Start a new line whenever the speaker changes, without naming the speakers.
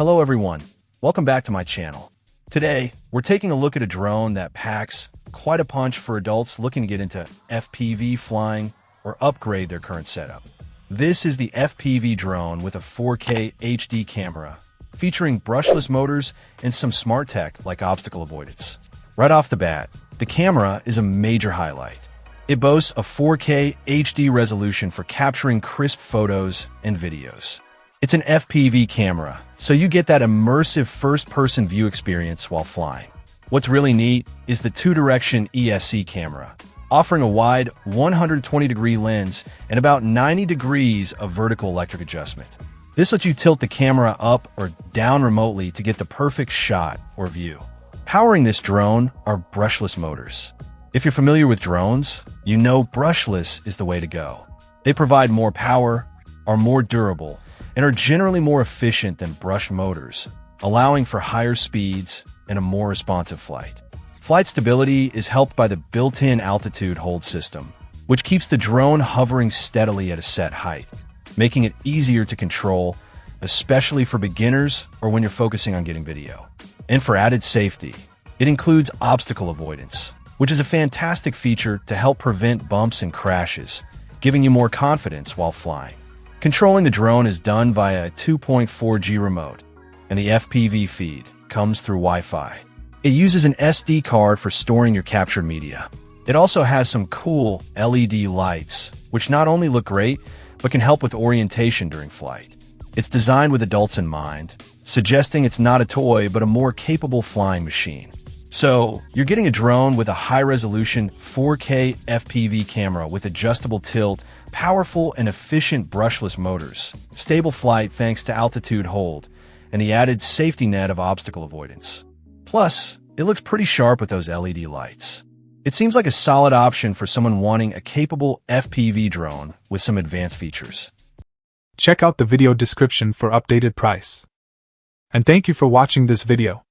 Hello everyone, welcome back to my channel. Today, we're taking a look at a drone that packs quite a punch for adults looking to get into FPV flying or upgrade their current setup. This is the FPV drone with a 4K HD camera, featuring brushless motors and some smart tech like obstacle avoidance. Right off the bat, the camera is a major highlight. It boasts a 4K HD resolution for capturing crisp photos and videos. It's an FPV camera, so you get that immersive first-person view experience while flying. What's really neat is the two-direction ESC camera, offering a wide 120-degree lens and about 90 degrees of vertical electric adjustment. This lets you tilt the camera up or down remotely to get the perfect shot or view. Powering this drone are brushless motors. If you're familiar with drones, you know brushless is the way to go. They provide more power, are more durable, and are generally more efficient than brush motors, allowing for higher speeds and a more responsive flight. Flight stability is helped by the built-in altitude hold system, which keeps the drone hovering steadily at a set height, making it easier to control, especially for beginners or when you're focusing on getting video. And for added safety, it includes obstacle avoidance, which is a fantastic feature to help prevent bumps and crashes, giving you more confidence while flying. Controlling the drone is done via a 2.4G remote, and the FPV feed comes through Wi-Fi. It uses an SD card for storing your captured media. It also has some cool LED lights, which not only look great, but can help with orientation during flight. It's designed with adults in mind, suggesting it's not a toy, but a more capable flying machine. So, you're getting a drone with a high-resolution 4K FPV camera with adjustable tilt, powerful and efficient brushless motors, stable flight thanks to altitude hold, and the added safety net of obstacle avoidance. Plus, it looks pretty sharp with those LED lights. It seems like a solid option for someone wanting a capable FPV drone with some advanced features.
Check out the video description for updated price. And thank you for watching this video.